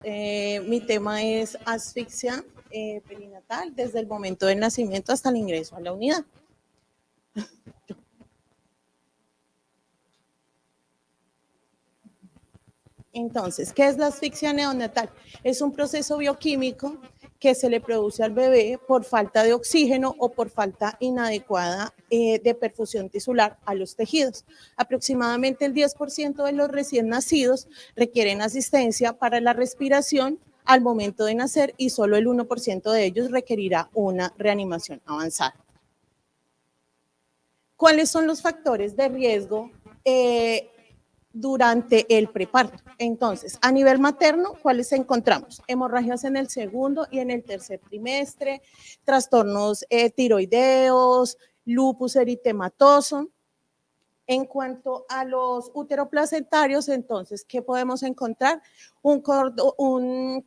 Mi tema es asfixia perinatal desde el momento del nacimiento hasta el ingreso a la unidad. Entonces, ¿qué es la asfixia neonatal? Es un proceso bioquímico que se le produce al bebé por falta de oxígeno o por falta inadecuada de perfusión tisular a los tejidos. Aproximadamente el 10% de los recién nacidos requieren asistencia para la respiración al momento de nacer y solo el 1% de ellos requerirá una reanimación avanzada. ¿Cuáles son los factores de riesgo durante el preparto? Entonces, a nivel materno, ¿cuáles encontramos? Hemorragias en el segundo y en el tercer trimestre, trastornos tiroideos, lupus eritematoso. En cuanto a los uteroplacentarios, entonces, ¿qué podemos encontrar? Un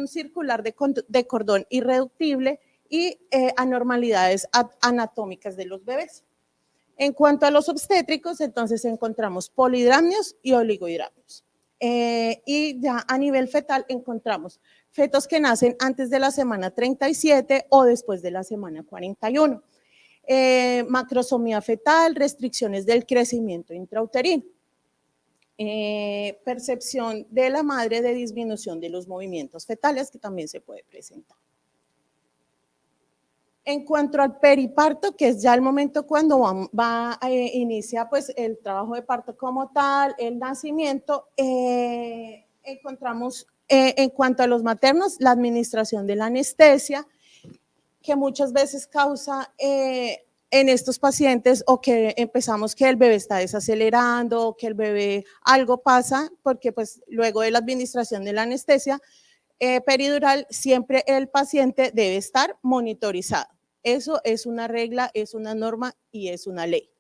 circular de cordón irreductible y anormalidades anatómicas de los bebés. En cuanto a los obstétricos, entonces encontramos polidramnios y oligohidramnios. Y ya a nivel fetal encontramos fetos que nacen antes de la semana 37 o después de la semana 41. Macrosomía fetal, restricciones del crecimiento intrauterino. Percepción de la madre de disminución de los movimientos fetales que también se puede presentar. En cuanto al periparto, que es ya el momento cuando inicia pues, el trabajo de parto como tal, el nacimiento, encontramos en cuanto a los maternos, la administración de la anestesia, que muchas veces causa en estos pacientes o que empezamos que el bebé está desacelerando, o que el bebé algo pasa, porque pues luego de la administración de la anestesia peridural, siempre el paciente debe estar monitorizado. Eso es una regla, es una norma y es una ley.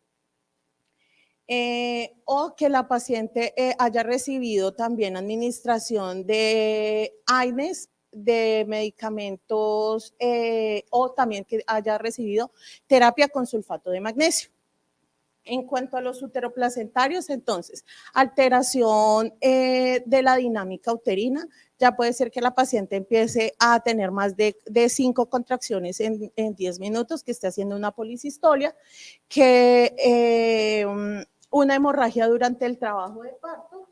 O que la paciente haya recibido también administración de AINES, de medicamentos o también que haya recibido terapia con sulfato de magnesio. En cuanto a los uteroplacentarios, entonces, alteración de la dinámica uterina, ya puede ser que la paciente empiece a tener más de 5 contracciones en 10 minutos, que esté haciendo una policistolia, que una hemorragia durante el trabajo de parto.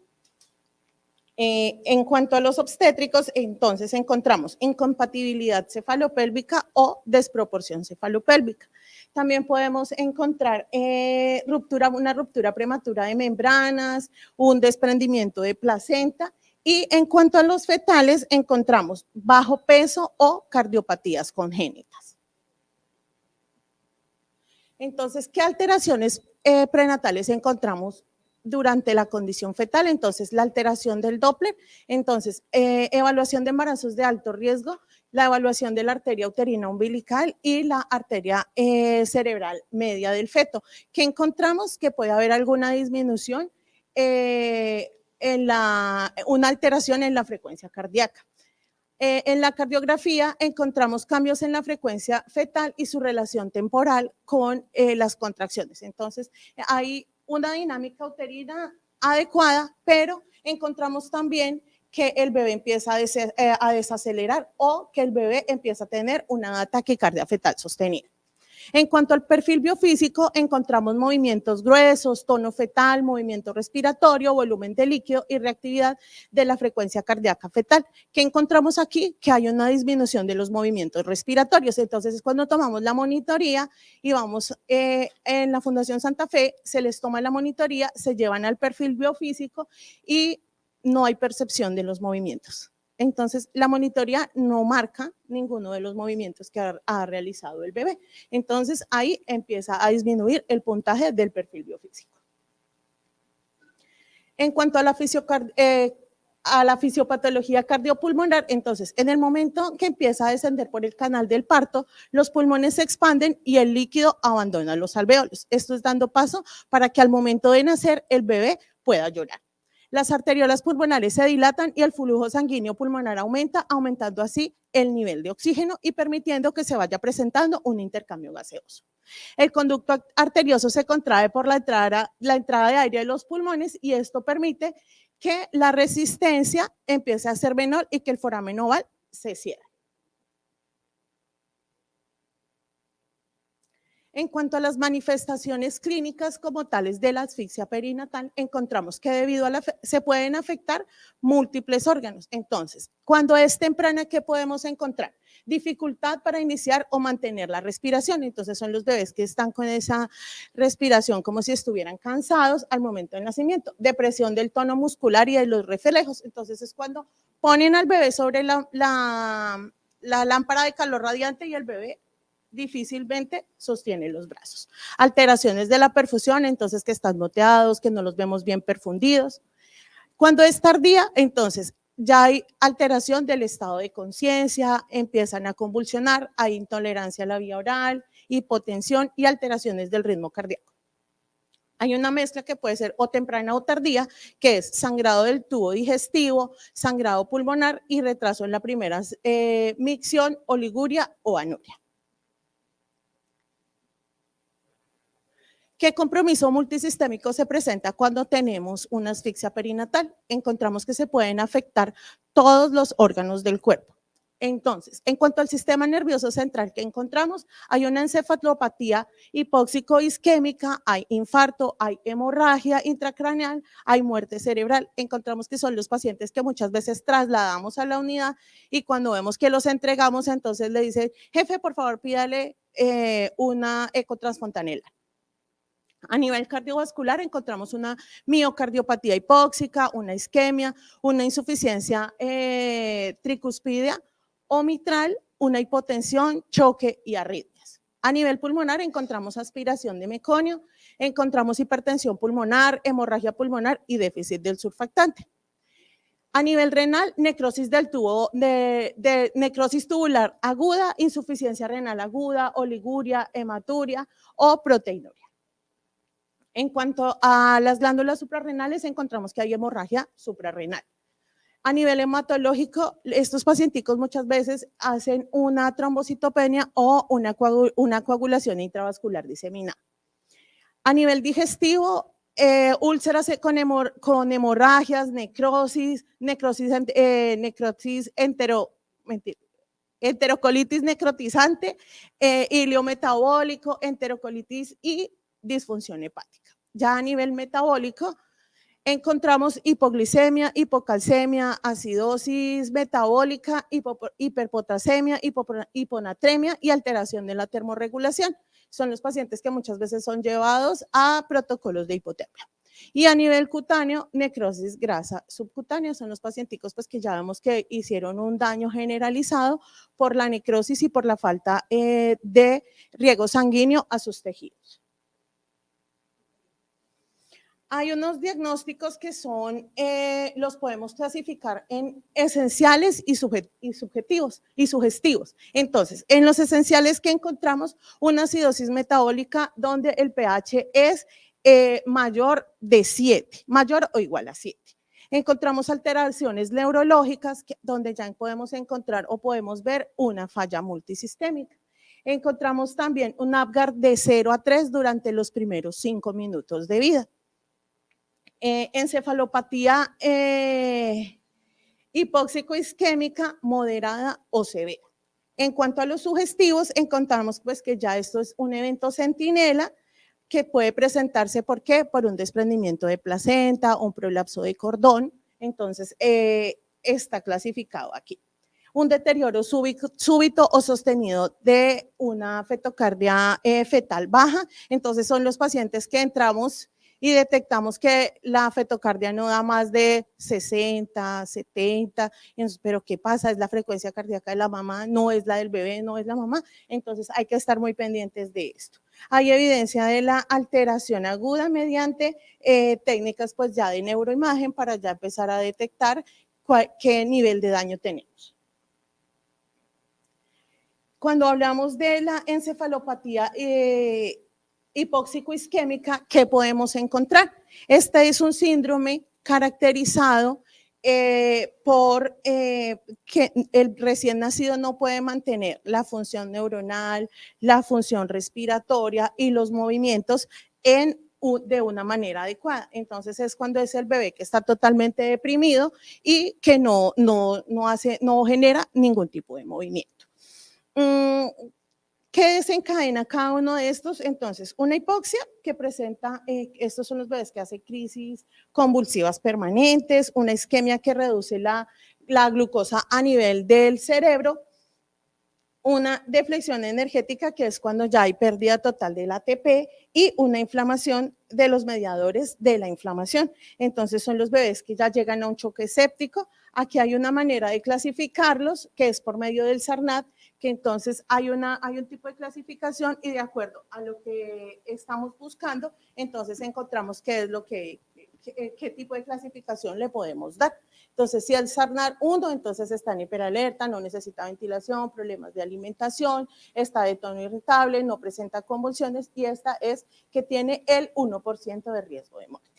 En cuanto a los obstétricos, entonces encontramos incompatibilidad cefalopélvica o desproporción cefalopélvica. También podemos encontrar una ruptura prematura de membranas, un desprendimiento de placenta. Y en cuanto a los fetales, encontramos bajo peso o cardiopatías congénitas. Entonces, ¿qué alteraciones prenatales encontramos durante la condición fetal? Entonces, la alteración del Doppler, entonces, evaluación de embarazos de alto riesgo, la evaluación de la arteria uterina umbilical y la arteria cerebral media del feto, que encontramos que puede haber alguna disminución, una alteración en la frecuencia cardíaca. En la cardiografía encontramos cambios en la frecuencia fetal y su relación temporal con las contracciones. Entonces, hay una dinámica uterina adecuada, pero encontramos también que el bebé empieza a desacelerar o que el bebé empieza a tener una taquicardia fetal sostenida. En cuanto al perfil biofísico, encontramos movimientos gruesos, tono fetal, movimiento respiratorio, volumen de líquido y reactividad de la frecuencia cardíaca fetal. ¿Qué encontramos aquí? Que hay una disminución de los movimientos respiratorios. Entonces, cuando tomamos la monitoría y vamos en la Fundación Santa Fe, se les toma la monitoría, se llevan al perfil biofísico y no hay percepción de los movimientos. Entonces, la monitoría no marca ninguno de los movimientos que ha realizado el bebé. Entonces, ahí empieza a disminuir el puntaje del perfil biofísico. En cuanto a la fisiopatología cardiopulmonar, entonces, en el momento que empieza a descender por el canal del parto, los pulmones se expanden y el líquido abandona los alvéolos. Esto es dando paso para que al momento de nacer el bebé pueda llorar. Las arteriolas pulmonares se dilatan y el flujo sanguíneo pulmonar aumenta, aumentando así el nivel de oxígeno y permitiendo que se vaya presentando un intercambio gaseoso. El conducto arterioso se contrae por la entrada de aire de los pulmones y esto permite que la resistencia empiece a ser menor y que el foramen oval se cierre. En cuanto a las manifestaciones clínicas como tales de la asfixia perinatal, encontramos que debido a se pueden afectar múltiples órganos. Entonces, cuando es temprana, ¿qué podemos encontrar? Dificultad para iniciar o mantener la respiración. Entonces, son los bebés que están con esa respiración como si estuvieran cansados al momento del nacimiento. Depresión del tono muscular y de los reflejos. Entonces, es cuando ponen al bebé sobre la lámpara de calor radiante y el bebé difícilmente sostiene los brazos. Alteraciones de la perfusión, entonces que están moteados, que no los vemos bien perfundidos. Cuando es tardía, entonces ya hay alteración del estado de conciencia, empiezan a convulsionar, hay intolerancia a la vía oral, hipotensión y alteraciones del ritmo cardíaco. Hay una mezcla que puede ser o temprana o tardía, que es sangrado del tubo digestivo, sangrado pulmonar y retraso en la primera micción, oliguria o anuria. ¿Qué compromiso multisistémico se presenta cuando tenemos una asfixia perinatal? Encontramos que se pueden afectar todos los órganos del cuerpo. Entonces, en cuanto al sistema nervioso central que encontramos, hay una encefalopatía hipóxico-isquémica, hay infarto, hay hemorragia intracraneal, hay muerte cerebral. Encontramos que son los pacientes que muchas veces trasladamos a la unidad y cuando vemos que los entregamos, entonces le dicen, jefe, por favor, pídale una eco transfontanela. A nivel cardiovascular encontramos una miocardiopatía hipóxica, una isquemia, una insuficiencia tricuspidea o mitral, una hipotensión, choque y arritmias. A nivel pulmonar encontramos aspiración de meconio, encontramos hipertensión pulmonar, hemorragia pulmonar y déficit del surfactante. A nivel renal, necrosis del tubo, necrosis tubular aguda, insuficiencia renal aguda, oliguria, hematuria o proteinuria. En cuanto a las glándulas suprarrenales, encontramos que hay hemorragia suprarrenal. A nivel hematológico, estos pacienticos muchas veces hacen una trombocitopenia o una coagulación intravascular diseminada. A nivel digestivo, úlceras con hemorragias, necrosis enterocolitis necrotizante, iliometabólico, enterocolitis y disfunción hepática. Ya a nivel metabólico, encontramos hipoglicemia, hipocalcemia, acidosis metabólica, hiperpotasemia, hiponatremia y alteración de la termorregulación. Son los pacientes que muchas veces son llevados a protocolos de hipotermia. Y a nivel cutáneo, necrosis grasa subcutánea, son los pacienticos pues, que ya vemos que hicieron un daño generalizado por la necrosis y por la falta de riego sanguíneo a sus tejidos. Hay unos diagnósticos que son, los podemos clasificar en esenciales y subjetivos y sugestivos. Entonces, en los esenciales que encontramos una acidosis metabólica donde el pH es mayor de 7, mayor o igual a 7. Encontramos alteraciones neurológicas donde ya podemos encontrar o podemos ver una falla multisistémica. Encontramos también un Apgar de 0 a 3 durante los primeros 5 minutos de vida. Encefalopatía hipóxico-isquémica moderada o severa. En cuanto a los sugestivos, encontramos pues que ya esto es un evento centinela que puede presentarse, ¿por qué? Por un desprendimiento de placenta, un prolapso de cordón, entonces está clasificado aquí. Un deterioro súbito o sostenido de una fetocardia fetal baja, entonces son los pacientes que entramos y detectamos que la fetocardia no da más de 60, 70, pero ¿qué pasa? Es la frecuencia cardíaca de la mamá, no es la del bebé, no es la mamá, entonces hay que estar muy pendientes de esto. Hay evidencia de la alteración aguda mediante técnicas pues ya de neuroimagen para ya empezar a detectar qué nivel de daño tenemos. Cuando hablamos de la encefalopatía hipóxico-isquémica, ¿qué podemos encontrar? Este es un síndrome caracterizado por que el recién nacido no puede mantener la función neuronal, la función respiratoria y los movimientos en de una manera adecuada. Entonces es cuando es el bebé que está totalmente deprimido y que no genera ningún tipo de movimiento. ¿Qué desencadena cada uno de estos? Entonces, una hipoxia que presenta, estos son los bebés que hacen crisis convulsivas permanentes, una isquemia que reduce la glucosa a nivel del cerebro, una deflexión energética, que es cuando ya hay pérdida total del ATP, y una inflamación de los mediadores de la inflamación. Entonces son los bebés que ya llegan a un choque séptico. Aquí hay una manera de clasificarlos, que es por medio del Sarnat, que entonces hay un tipo de clasificación y de acuerdo a lo que estamos buscando, entonces encontramos qué tipo de clasificación le podemos dar. Entonces, si el Sarnat 1, entonces está en hiperalerta, no necesita ventilación, problemas de alimentación, está de tono irritable, no presenta convulsiones, y esta es que tiene el 1% de riesgo de muerte.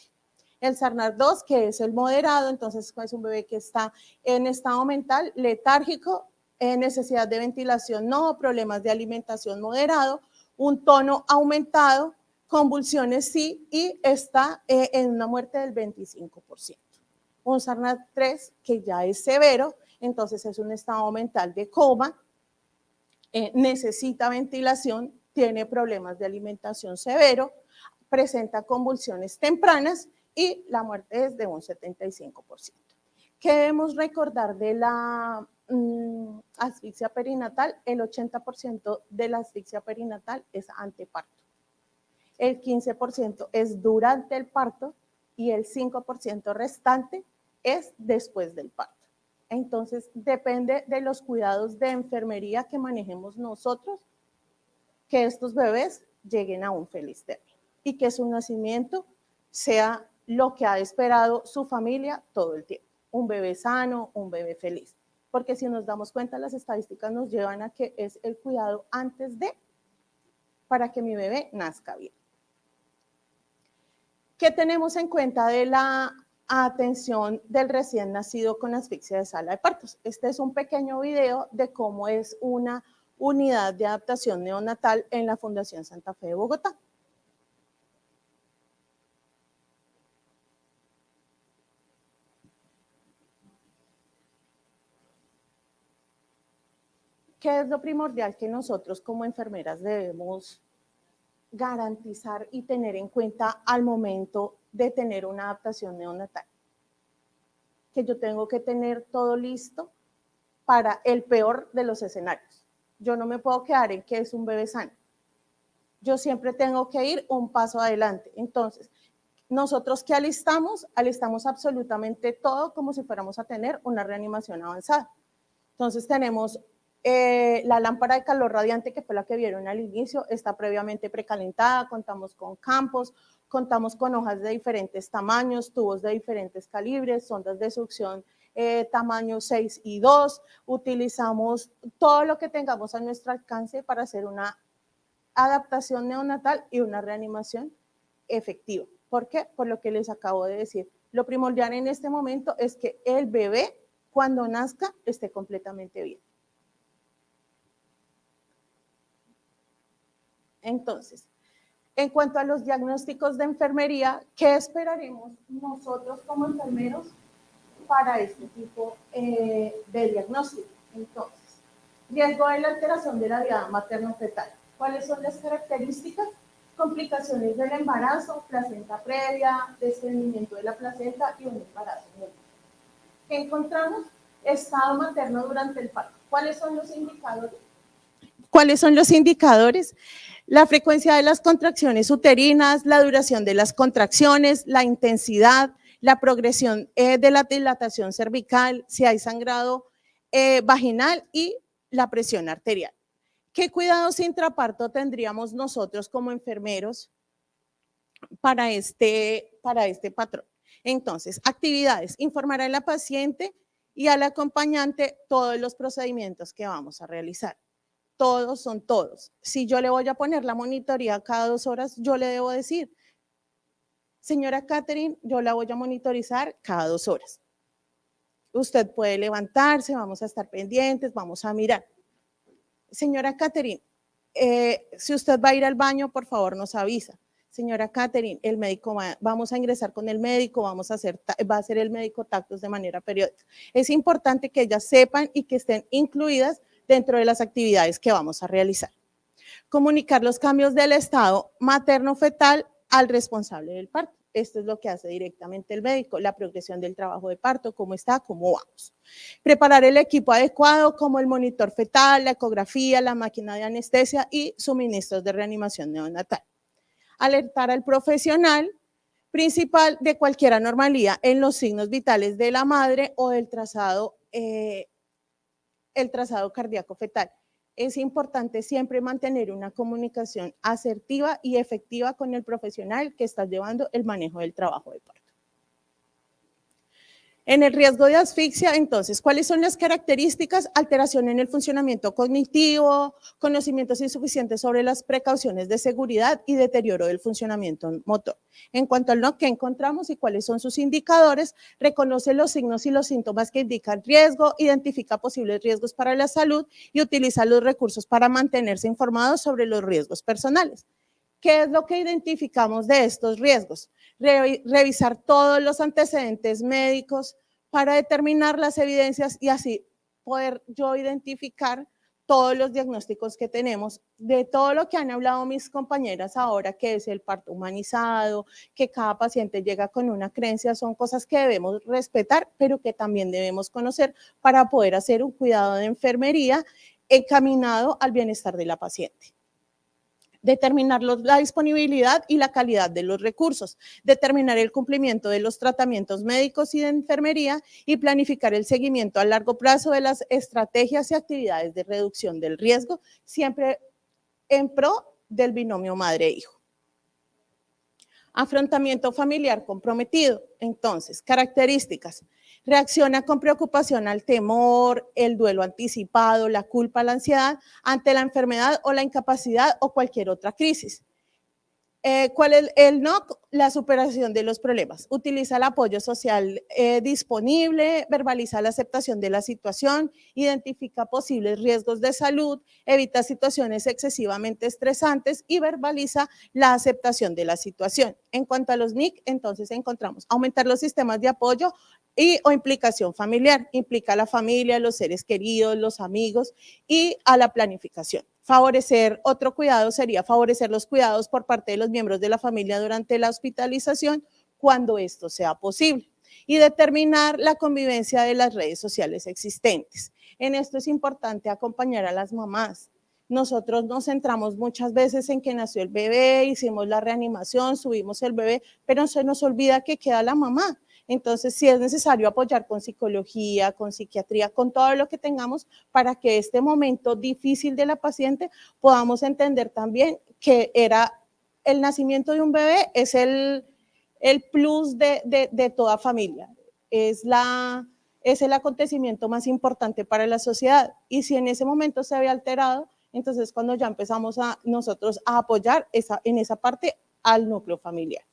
El Sarnat 2, que es el moderado, entonces es un bebé que está en estado mental letárgico, necesidad de ventilación no, problemas de alimentación moderado, un tono aumentado, convulsiones sí, y está en una muerte del 25%. Un Sarnat 3 que ya es severo, entonces es un estado mental de coma, necesita ventilación, tiene problemas de alimentación severo, presenta convulsiones tempranas y la muerte es de un 75%. ¿Qué debemos recordar de la asfixia perinatal? El 80% de la asfixia perinatal es anteparto. El 15% es durante el parto y el 5% restante es después del parto. Entonces, depende de los cuidados de enfermería que manejemos nosotros, que estos bebés lleguen a un feliz término y que su nacimiento sea lo que ha esperado su familia todo el tiempo. Un bebé sano, un bebé feliz. Porque si nos damos cuenta, las estadísticas nos llevan a que es el cuidado antes de, para que mi bebé nazca bien. ¿Qué tenemos en cuenta de la atención del recién nacido con asfixia de sala de partos? Este es un pequeño video de cómo es una unidad de adaptación neonatal en la Fundación Santa Fe de Bogotá. ¿Qué es lo primordial que nosotros como enfermeras debemos garantizar y tener en cuenta al momento de tener una adaptación neonatal? Que yo tengo que tener todo listo para el peor de los escenarios. Yo no me puedo quedar en que es un bebé sano. Yo siempre tengo que ir un paso adelante. Entonces, nosotros que alistamos absolutamente todo como si fuéramos a tener una reanimación avanzada. Entonces tenemos la lámpara de calor radiante, que fue la que vieron al inicio, está previamente precalentada, contamos con campos, contamos con hojas de diferentes tamaños, tubos de diferentes calibres, sondas de succión tamaño 6 y 2, utilizamos todo lo que tengamos a nuestro alcance para hacer una adaptación neonatal y una reanimación efectiva. ¿Por qué? Por lo que les acabo de decir. Lo primordial en este momento es que el bebé, cuando nazca, esté completamente bien. Entonces, en cuanto a los diagnósticos de enfermería, ¿qué esperaremos nosotros como enfermeros para este tipo de diagnóstico? Entonces, riesgo de la alteración de la vida materno-fetal. ¿Cuáles son las características? Complicaciones del embarazo, placenta previa, desprendimiento de la placenta y un embarazo múltiple. ¿Qué encontramos? Estado materno durante el parto. ¿Cuáles son los indicadores? ¿Cuáles son los indicadores? La frecuencia de las contracciones uterinas, la duración de las contracciones, la intensidad, la progresión de la dilatación cervical, si hay sangrado vaginal y la presión arterial. ¿Qué cuidados intraparto tendríamos nosotros como enfermeros para este patrón? Entonces, actividades, informar a la paciente y al acompañante todos los procedimientos que vamos a realizar. Todos son todos. Si yo le voy a poner la monitoría cada 2 horas, yo le debo decir, señora Catherine, yo la voy a monitorizar cada 2 horas. Usted puede levantarse, vamos a estar pendientes, vamos a mirar. Señora Catherine, si usted va a ir al baño, por favor nos avisa. señora Catherine, el médico vamos a ingresar con el médico, va a hacer el médico tactos de manera periódica. Es importante que ellas sepan y que estén incluidas dentro de las actividades que vamos a realizar. Comunicar los cambios del estado materno-fetal al responsable del parto. Esto es lo que hace directamente el médico, la progresión del trabajo de parto, cómo está, cómo vamos. Preparar el equipo adecuado como el monitor fetal, la ecografía, la máquina de anestesia y suministros de reanimación neonatal. Alertar al profesional principal de cualquier anormalía en los signos vitales de la madre o del trazado cardíaco fetal. Es importante siempre mantener una comunicación asertiva y efectiva con el profesional que está llevando el manejo del trabajo de parto. En el riesgo de asfixia, entonces, ¿cuáles son las características? Alteración en el funcionamiento cognitivo, conocimientos insuficientes sobre las precauciones de seguridad y deterioro del funcionamiento motor. En cuanto a lo que encontramos y cuáles son sus indicadores, reconoce los signos y los síntomas que indican riesgo, identifica posibles riesgos para la salud y utiliza los recursos para mantenerse informados sobre los riesgos personales. ¿Qué es lo que identificamos de estos riesgos? Revisar todos los antecedentes médicos para determinar las evidencias y así poder yo identificar todos los diagnósticos que tenemos de todo lo que han hablado mis compañeras ahora, que es el parto humanizado, que cada paciente llega con una creencia, son cosas que debemos respetar, pero que también debemos conocer para poder hacer un cuidado de enfermería encaminado al bienestar de la paciente. Determinar la disponibilidad y la calidad de los recursos, determinar el cumplimiento de los tratamientos médicos y de enfermería y planificar el seguimiento a largo plazo de las estrategias y actividades de reducción del riesgo, siempre en pro del binomio madre-hijo. Afrontamiento familiar comprometido. Entonces, características. Reacciona con preocupación al temor, el duelo anticipado, la culpa, la ansiedad ante la enfermedad o la incapacidad o cualquier otra crisis. ¿Cuál es el NOC? La superación de los problemas. Utiliza el apoyo social disponible, verbaliza la aceptación de la situación, identifica posibles riesgos de salud, evita situaciones excesivamente estresantes y verbaliza la aceptación de la situación. En cuanto a los NIC, entonces encontramos aumentar los sistemas de apoyo o implicación familiar. Implica a la familia, los seres queridos, los amigos y a la planificación. Favorecer, otro cuidado sería favorecer los cuidados por parte de los miembros de la familia durante la hospitalización cuando esto sea posible y determinar la convivencia de las redes sociales existentes. En esto es importante acompañar a las mamás. Nosotros nos centramos muchas veces en que nació el bebé, hicimos la reanimación, subimos el bebé, pero se nos olvida que queda la mamá. Entonces, sí es necesario apoyar con psicología, con psiquiatría, con todo lo que tengamos para que este momento difícil de la paciente podamos entender también que era el nacimiento de un bebé, es el plus de toda familia, es el acontecimiento más importante para la sociedad. Y si en ese momento se había alterado, entonces cuando ya empezamos nosotros a apoyar en esa parte al núcleo familiar.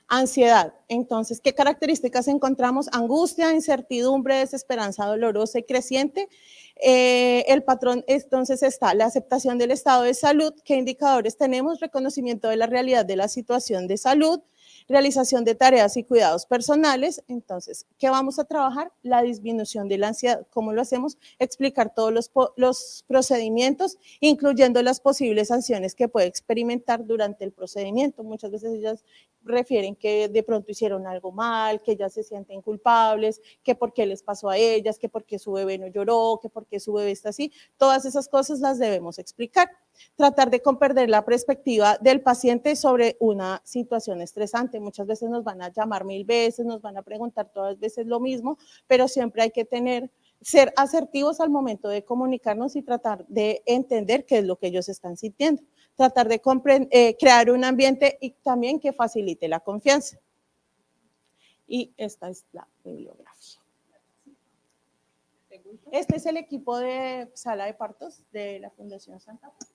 Ansiedad. Entonces, ¿qué características encontramos? Angustia, incertidumbre, desesperanza dolorosa y creciente. El patrón, entonces, está la aceptación del estado de salud. ¿Qué indicadores tenemos? Reconocimiento de la realidad de la situación de salud, realización de tareas y cuidados personales. Entonces, ¿qué vamos a trabajar? La disminución de la ansiedad. ¿Cómo lo hacemos? Explicar todos los procedimientos, incluyendo las posibles sanciones que puede experimentar durante el procedimiento. Muchas veces ellas refieren que de pronto hicieron algo mal, que ellas se sienten culpables, que por qué les pasó a ellas, que por qué su bebé no lloró, que por qué su bebé está así. Todas esas cosas las debemos explicar. Tratar de comprender la perspectiva del paciente sobre una situación estresante. Muchas veces nos van a llamar 1000 veces, nos van a preguntar todas veces lo mismo, pero siempre hay que ser asertivos al momento de comunicarnos y tratar de entender qué es lo que ellos están sintiendo. Tratar de crear un ambiente y también que facilite la confianza. Y esta es la bibliografía. Este es el equipo de sala de partos de la Fundación Santa Fe.